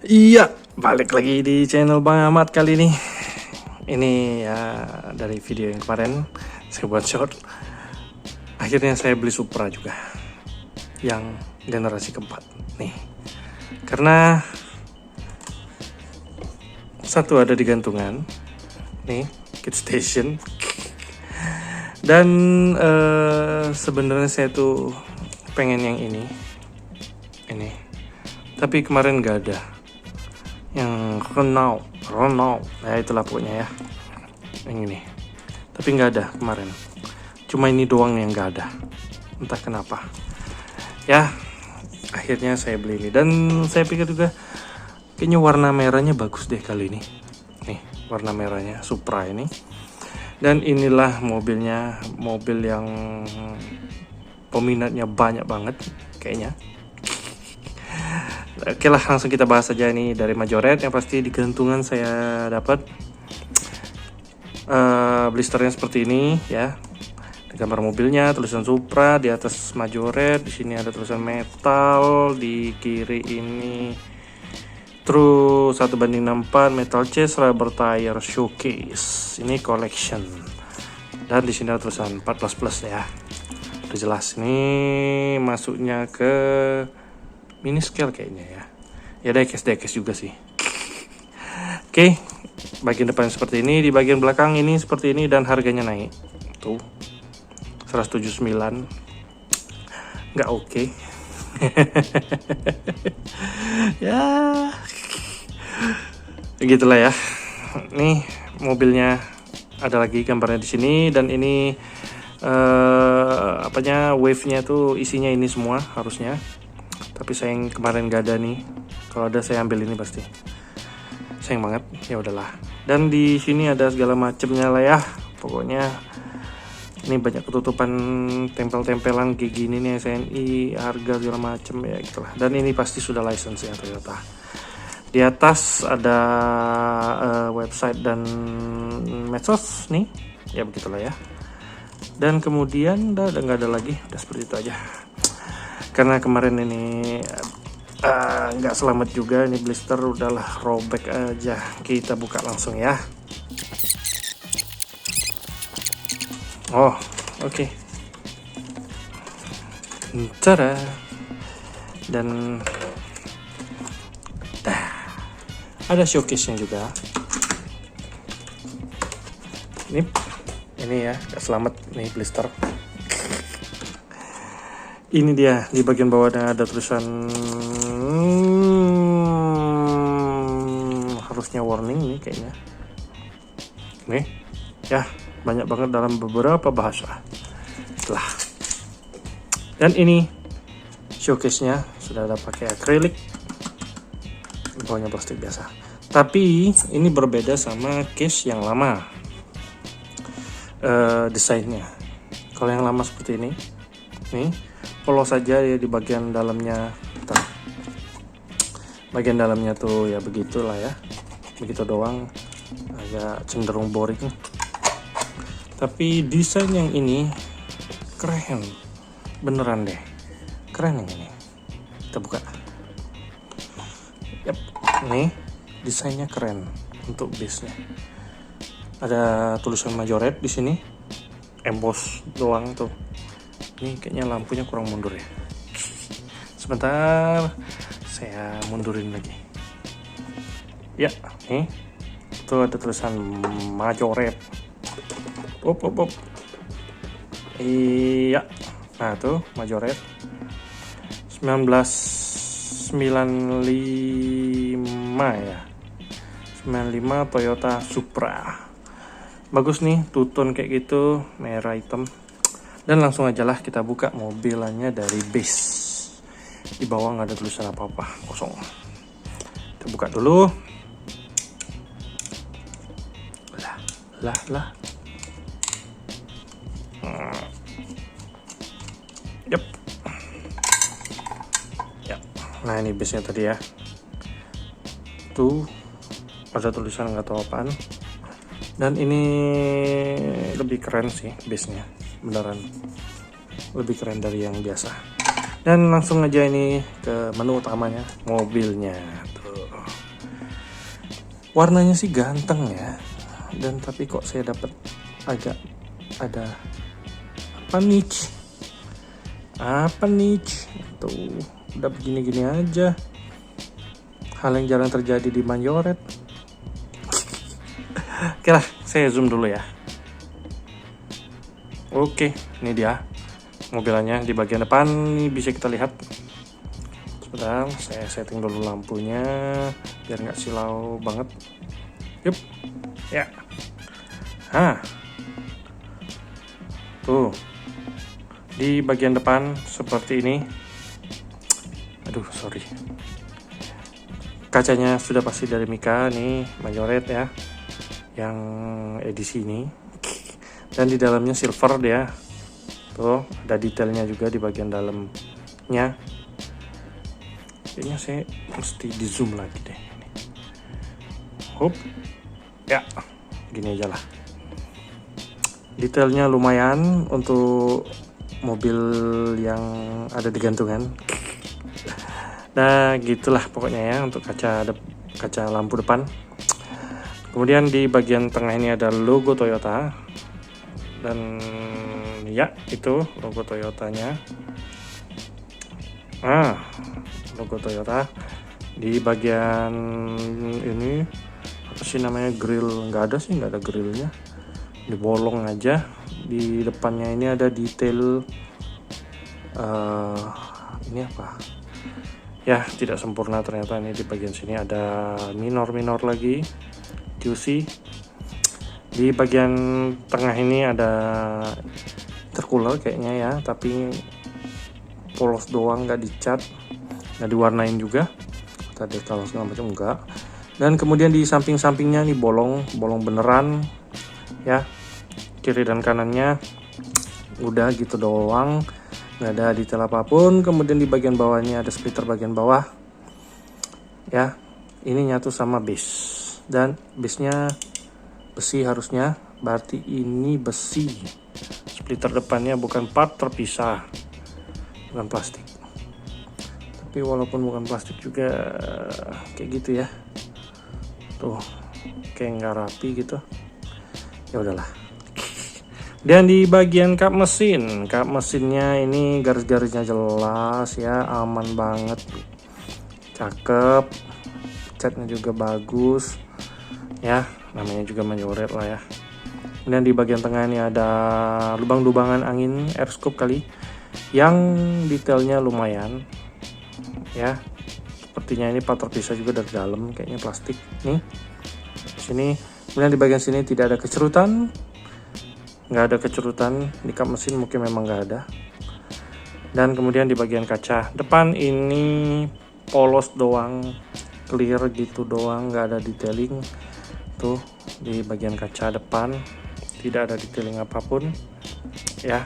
Iya, balik lagi di channel Bang Ahmad kali ini. Ini ya dari video yang kemarin saya buat short. Akhirnya saya beli Supra juga, yang generasi keempat nih. Karena satu ada di gantungan, nih kit station. Dan sebenarnya saya tuh pengen yang ini, tapi kemarin nggak ada. Yang Renault, ya itulah pokoknya ya, yang ini. Tapi nggak ada kemarin. Cuma ini doang yang nggak ada. Entah kenapa. Ya, akhirnya saya beli ini. Dan saya pikir juga kayaknya warna merahnya bagus deh kali ini. Nih, warna merahnya Supra ini. Dan inilah mobilnya, mobil yang peminatnya banyak banget kayaknya. Oke lah, langsung kita bahas aja nih dari Majorette. Yang pasti di gantungan saya dapat blisternya seperti ini ya. Gambar mobilnya, tulisan Supra di atas Majorette. Di sini ada tulisan metal, di kiri ini True 1:64 metal chase rubber tire showcase. Ini collection. Dan di sini ada tulisan 14 plus ya. Udah jelas ini masuknya ke mini scale kayaknya ya. Ya diecast juga sih. Oke, bagian depan seperti ini, di bagian belakang ini seperti ini, dan harganya naik. Tuh. 179. Nggak oke. Ya. Begitulah ya. Nih mobilnya ada lagi gambarnya di sini, dan ini wave-nya tuh isinya ini semua harusnya. Tapi sayang kemarin gak ada nih. Kalau ada saya ambil ini pasti. Sayang banget. Ya udahlah. Dan di sini ada segala macamnya lah ya. Pokoknya ini banyak ketutupan tempel-tempelan kayak gini nih, SNI, harga segala macam ya gitulah. Dan ini pasti sudah license ya Toyota. Di atas ada website dan medsos nih. Ya begitulah ya. Dan kemudian udah nggak ada lagi. Udah seperti itu aja. Karena kemarin ini nggak selamat juga, ini blister udahlah robek aja. Kita buka langsung ya. Oh oke. Tada. Dan ada showcase-nya juga. Ini ya, nggak selamat nih blister. Ini dia, di bagian bawahnya ada tulisan harusnya warning nih kayaknya. Nih, ya banyak banget dalam beberapa bahasa. Itulah. Dan ini showcase-nya sudah ada pakai akrilik. Bawahnya plastik biasa. Tapi ini berbeda sama case yang lama. Desainnya. Kalau yang lama seperti ini, nih polos saja ya di bagian dalamnya. Bagian dalamnya tuh ya begitulah ya, begitu doang, agak cenderung boring. Tapi desain yang ini keren, beneran deh, keren yang ini. Kita buka. Yap, nih desainnya keren untuk base-nya. Ada tulisan Majorette di sini, emboss doang tuh. Ini kayaknya lampunya kurang mundur ya. Sebentar, saya mundurin lagi. Ya, nih. Itu ada tulisan Majorette. Op. Iya. Nah, tuh Majorette. 1995 ya. 95 Toyota Supra. Bagus nih, two-tone kayak gitu, merah hitam. Dan langsung aja lah kita buka mobilannya dari base. Di bawah nggak ada tulisan apa-apa, kosong. Kita buka dulu. Lah. Yap. Ya. Nah ini base-nya tadi ya. Tuh ada tulisan nggak tahu apaan. Dan ini lebih keren sih base-nya. Beneran lebih keren dari yang biasa. Dan langsung aja ini ke menu utamanya, mobilnya tuh. Warnanya sih ganteng ya, dan tapi kok saya dapat agak ada apa nih tuh, udah begini-gini aja, hal yang jarang terjadi di Majoret. Oke lah, saya zoom dulu ya. Oke, ini dia mobilnya di bagian depan nih, bisa kita lihat. Sebentar, saya setting dulu lampunya biar nggak silau banget. Yup, ya. Tuh, di bagian depan seperti ini. Aduh, sorry. Kacanya sudah pasti dari Mika nih, Majoret ya, yang edisi ini. Dan di dalamnya silver dia. Tuh, ada detailnya juga di bagian dalamnya. Kayaknya saya mesti di zoom lagi deh. Hop, ya, gini aja lah. Detailnya lumayan untuk mobil yang ada di gantungan. Nah, gitulah pokoknya ya untuk kaca lampu depan. Kemudian di bagian tengah ini ada logo Toyota. Dan ya, itu logo Toyotanya. Logo Toyota. Di bagian ini apa sih namanya, grill? Nggak ada grillnya. Dibolong aja. Di depannya ini ada detail ini apa ya, tidak sempurna ternyata. Ini di bagian sini ada minor lagi, QC. Di bagian tengah ini ada intercooler kayaknya ya, tapi polos doang, nggak dicat, nggak diwarnain juga. Tadi kalau segala macam enggak. Dan kemudian di samping-sampingnya nih bolong beneran ya, kiri dan kanannya udah gitu doang, nggak ada detail apapun. Kemudian di bagian bawahnya ada splitter bagian bawah ya, ini nyatu sama base, dan base-nya besi harusnya, berarti ini besi. Splitter depannya bukan part terpisah, bukan plastik. Tapi walaupun bukan plastik juga kayak gitu ya, tuh kayak nggak rapi gitu. Ya udahlah. Dan di bagian kap mesinnya ini garis-garisnya jelas ya, aman banget, cakep, catnya juga bagus ya, namanya juga Majoret lah ya. Kemudian di bagian tengah ini ada lubang-lubangan angin air scoop kali, yang detailnya lumayan ya. Sepertinya ini part terpisah juga dari dalam, kayaknya plastik nih sini. Kemudian di bagian sini tidak ada kecerutan, nggak ada kecerutan di kap mesin, mungkin memang nggak ada. Dan kemudian di bagian kaca depan ini polos doang, clear gitu doang, nggak ada detailing. Tuh di bagian kaca depan tidak ada detailing apapun ya.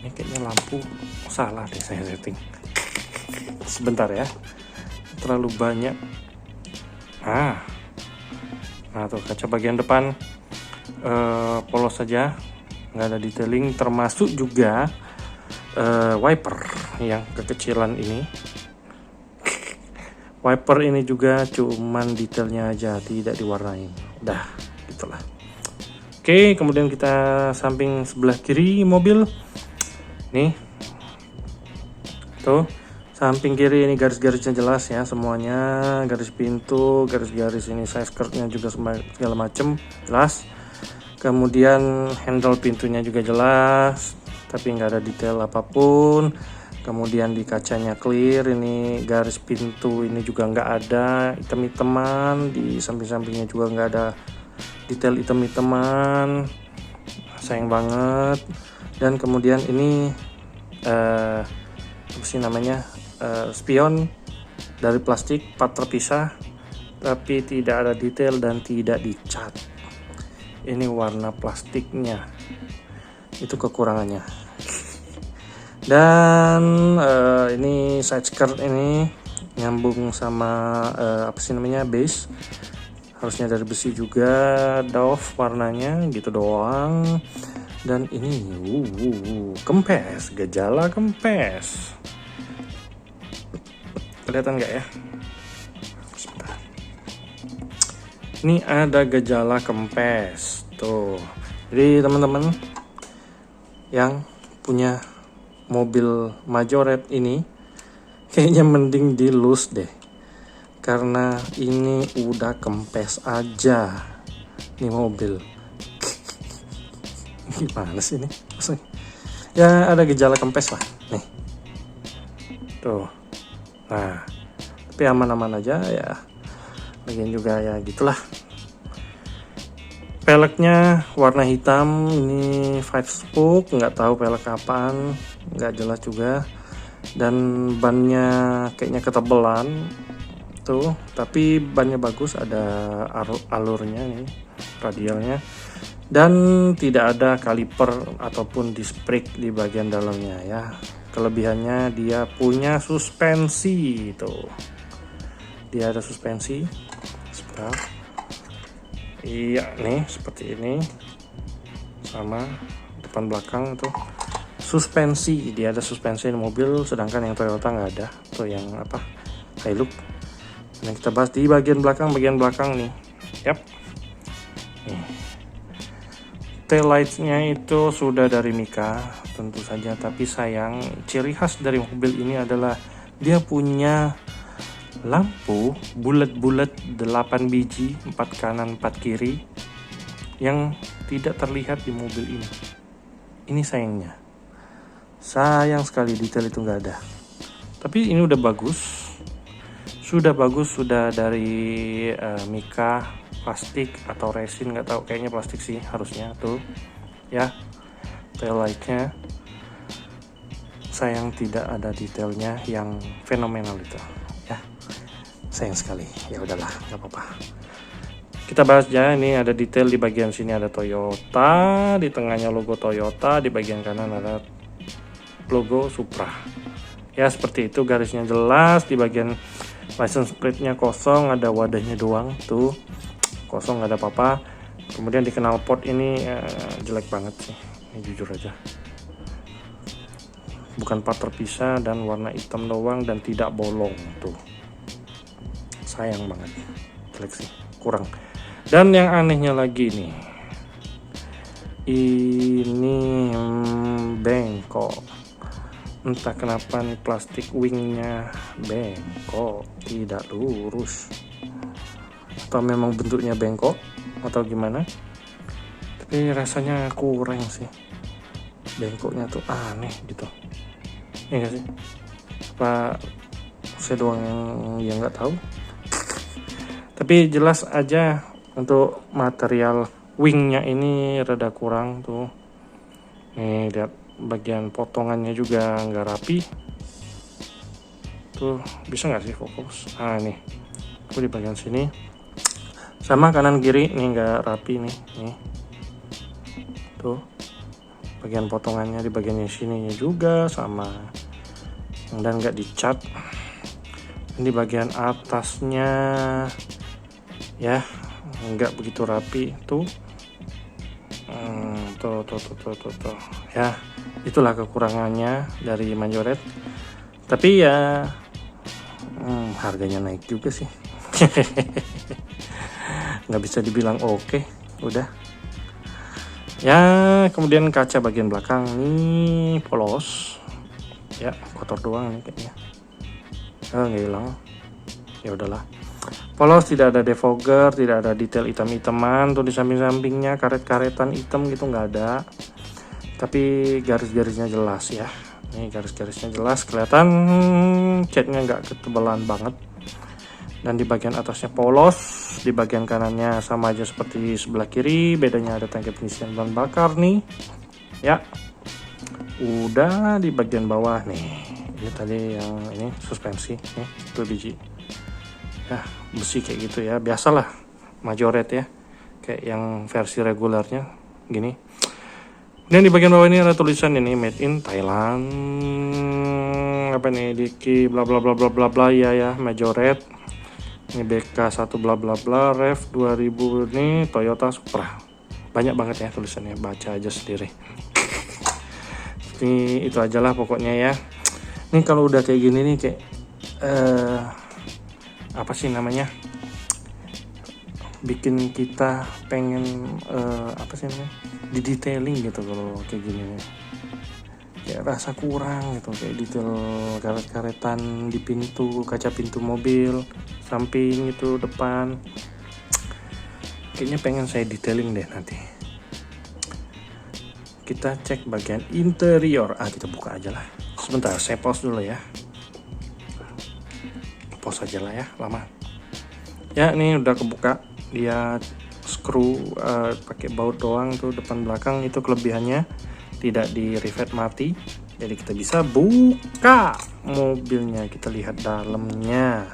Ini kayaknya lampu salah deh saya setting. Sebentar ya, terlalu banyak. Nah tuh kaca bagian depan polos saja, nggak ada detailing, termasuk juga wiper yang kekecilan ini. Wiper ini juga cuman detailnya aja, tidak diwarnain. Udah gitulah. Oke, kemudian kita samping sebelah kiri mobil nih, tuh samping kiri ini garis-garisnya jelas ya semuanya, garis pintu, garis-garis ini size skirtnya juga segala macem jelas. Kemudian handle pintunya juga jelas, tapi nggak ada detail apapun. Kemudian di kacanya clear, ini garis pintu ini juga nggak ada hitam-hitaman, di samping-sampingnya juga nggak ada detail hitam-hitaman, sayang banget. Dan kemudian ini apa sih namanya, spion dari plastik, part terpisah, tapi tidak ada detail dan tidak dicat. Ini warna plastiknya, itu kekurangannya. Dan ini side skirt ini nyambung sama apa sih namanya, base, harusnya dari besi juga, doff warnanya gitu doang. Dan ini kempes, gejala kempes, kelihatan nggak ya? Sebentar. Ini ada gejala kempes tuh. Jadi teman-teman yang punya mobil Majorette ini kayaknya mending dilus deh, karena ini udah kempes aja nih mobil. Gimana sih ini? Ya ada gejala kempes lah nih tuh. Nah tapi aman-aman aja ya, lagian juga ya gitulah. Peleknya warna hitam, ini 5-spoke, nggak tahu pelek apaan, nggak jelas juga. Dan bannya kayaknya ketebelan tuh, tapi bannya bagus, ada alurnya nih, radialnya. Dan tidak ada kaliper ataupun disc brake di bagian dalamnya ya. Kelebihannya dia punya suspensi tuh. Dia ada suspensi. Sebentar. Iya nih seperti ini, sama depan belakang tuh suspensi. Dia ada suspensi di mobil, sedangkan yang Toyota nggak ada tuh, yang apa, Hilux. Yang kita bahas di bagian belakang nih. Yap. Nih. Tail lightnya itu sudah dari Mika tentu saja, tapi sayang ciri khas dari mobil ini adalah dia punya lampu bulat-bulat 8 biji, 4 kanan 4 kiri, yang tidak terlihat di mobil ini. Ini sayangnya, sayang sekali, detail itu nggak ada. Tapi ini udah bagus, sudah dari Mika, plastik atau resin, nggak tahu, kayaknya plastik sih harusnya tuh ya. Tail lightnya sayang tidak ada detailnya yang fenomenal itu ya, sayang sekali. Ya udahlah, nggak apa-apa. Kita bahas ya, ini ada detail di bagian sini, ada Toyota, di tengahnya logo Toyota, di bagian kanan ada logo Supra. Ya seperti itu, garisnya jelas. Di bagian license plate-nya kosong, ada wadahnya doang tuh, kosong, nggak ada apa-apa. Kemudian di knalpot ini jelek banget sih, ini jujur aja. Bukan part terpisah dan warna hitam doang dan tidak bolong tuh. Sayang banget, jelek sih, kurang. Dan yang anehnya lagi nih, ini bengkok. Entah kenapa nih plastik wingnya bengkok, tidak lurus. Atau memang bentuknya bengkok atau gimana? Tapi rasanya kurang sih, bengkoknya tuh aneh gitu. Iya gak sih? Apa saya doang yang nggak tahu? Tapi jelas aja untuk material wingnya ini rada kurang tuh. Nih lihat, bagian potongannya juga nggak rapi. Tuh bisa nggak sih fokus? Ah nih, aku di bagian sini. Sama kanan kiri nih nggak rapi nih. Tuh bagian potongannya di bagian sininya juga sama, dan nggak dicat. Di bagian atasnya ya nggak begitu rapi tuh. Tuh ya, itulah kekurangannya dari Majorette. Tapi ya harganya naik juga sih. Nggak bisa dibilang oke, udah ya. Kemudian kaca bagian belakang nih polos ya, kotor doang nih kayaknya, nggak hilang. Ya udahlah, polos, tidak ada defogger, tidak ada detail hitam-hitaman tuh di samping-sampingnya, karet-karetan hitam gitu nggak ada. Tapi garis-garisnya jelas ya, ini garis-garisnya jelas kelihatan, catnya nggak ketebalan banget. Dan di bagian atasnya polos, di bagian kanannya sama aja seperti sebelah kiri, bedanya ada tangki pengisian bahan bakar nih ya. Udah di bagian bawah nih, ini tadi yang ini suspensi nih, 2 biji ya, besi kayak gitu ya, biasalah Majorette ya, kayak yang versi regulernya gini. Dan di bagian bawah ini ada tulisan ini made in Thailand, apa nih, Diki bla bla bla bla bla bla ya Majorette. Ini BK1 bla bla bla, Rev 2000 nih, Toyota Supra. Banyak banget ya tulisannya, baca aja sendiri. Ini itu aja lah pokoknya ya. Ini kalau udah kayak gini nih, kayak apa sih namanya, bikin kita pengen apa sih namanya, didetailing gitu. Kalau kayak gini nih kayak rasa kurang gitu, kayak detail karet-karetan di pintu, kaca pintu mobil samping itu, depan, kayaknya pengen saya detailing deh nanti. Kita cek bagian interior. Kita buka aja lah. Sebentar, saya pause dulu ya. Pause aja lah ya, lama. Ya, ini udah kebuka. Dia screw pakai baut doang tuh, depan belakang. Itu kelebihannya, tidak di rivet mati. Jadi kita bisa buka mobilnya. Kita lihat dalamnya.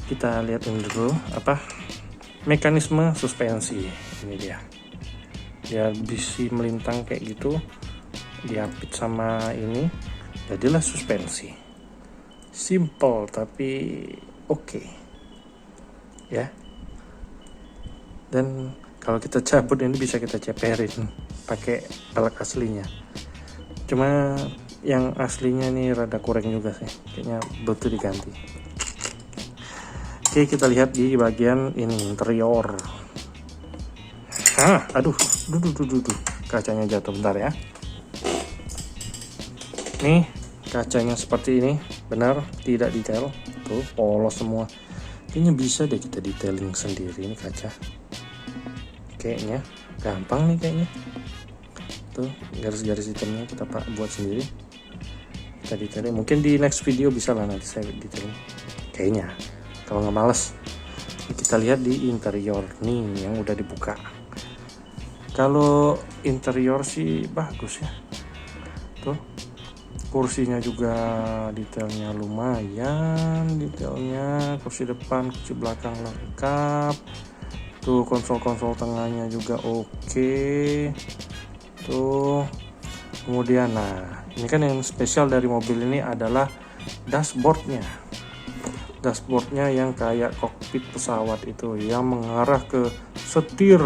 Kita lihat ini dulu apa mekanisme suspensi. Ini dia bisa melintang kayak gitu, diapit sama ini, jadilah suspensi. Simple tapi oke. Ya. Dan kalau kita cabut ini bisa kita ceperin pakai pelek aslinya. Cuma yang aslinya nih rada kurang juga sih, kayaknya butuh diganti. Oke, kita lihat di bagian ini interior. Aduh, kacanya jatuh, bentar ya. Nih, kacanya seperti ini, benar, tidak detail. Tuh, polos semua. Kayaknya bisa deh kita detailing sendiri ini kaca. Kayaknya gampang nih kayaknya. Tuh, garis-garis hitamnya kita buat sendiri. Kita detailing. Mungkin di next video bisa lah nanti saya detailing. Kayaknya, kalau nggak males. Kita lihat di interior nih yang udah dibuka. Kalau interior sih bagus ya. Tuh, kursinya juga detailnya lumayan, detailnya kursi depan, kursi belakang lengkap. Tuh, konsol tengahnya juga oke. Tuh, kemudian ini kan yang spesial dari mobil ini adalah dashboardnya yang kayak kokpit pesawat itu, yang mengarah ke setir.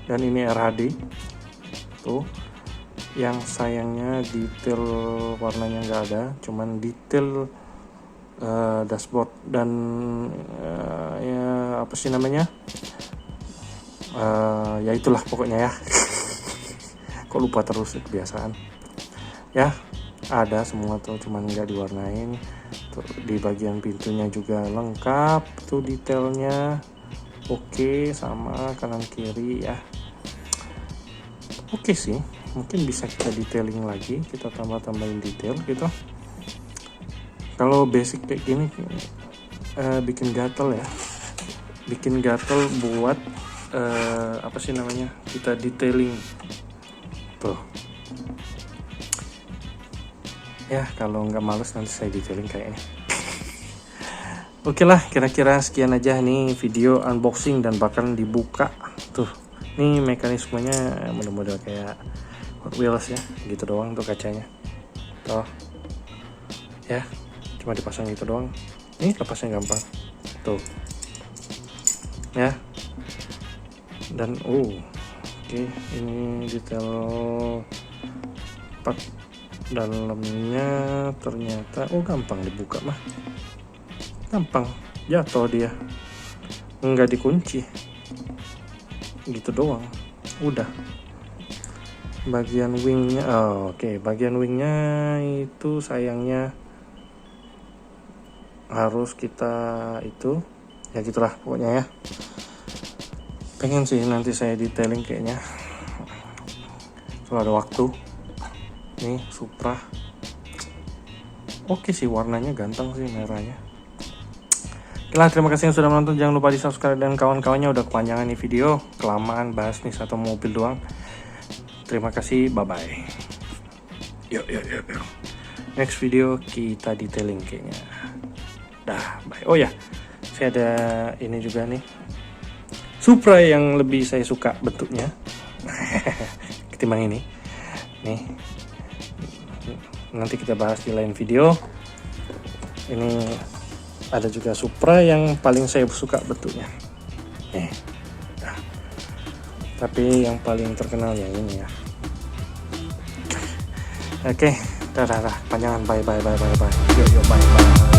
Dan ini RHD tuh, yang sayangnya detail warnanya nggak ada, cuman detail dashboard dan ya apa sih namanya, ya itulah pokoknya ya. Kok lupa terus, kebiasaan ya. Ada semua tuh, cuman nggak diwarnain tuh. Di bagian pintunya juga lengkap tuh, detailnya oke, sama kanan kiri ya. Oke sih, mungkin bisa kita detailing lagi, kita tambahin detail gitu. Kalau basic kayak gini bikin gatel ya, buat apa sih namanya, kita detailing tuh ya. Kalau nggak males nanti saya detailing kayaknya. Oke lah, kira-kira sekian aja nih video unboxing dan bakalan dibuka tuh. Nih mekanismenya model-model kayak Hot Wheels ya, gitu doang tuh kacanya. Tuh ya, cuma dipasang gitu doang. Nih lepasnya gampang tuh ya. Dan oke, ini detail part dalamnya ternyata gampang dibuka mah, gampang, jatuh dia, nggak dikunci gitu doang, udah. Bagian wingnya bagian wingnya itu sayangnya harus kita itu ya, gitulah pokoknya ya. Pengen sih nanti saya detailing kayaknya kalau ada waktu. Nih Supra oke sih, warnanya ganteng sih, merahnya. Oke lah, terima kasih yang sudah menonton. Jangan lupa di subscribe dan kawan-kawannya. Udah kepanjangan nih video, kelamaan bahas nih satu mobil doang. Terima kasih, bye bye. Yuk. Next video kita detailing kayaknya. Dah, bye. Oh ya, saya ada ini juga nih, Supra yang lebih saya suka bentuknya ketimbang ini. Nih, nanti kita bahas di lain video. Ini ada juga Supra yang paling saya suka bentuknya. Nah, tapi yang paling terkenal yang ini ya. Oke, dah, panjangan, bye. Yuk, bye.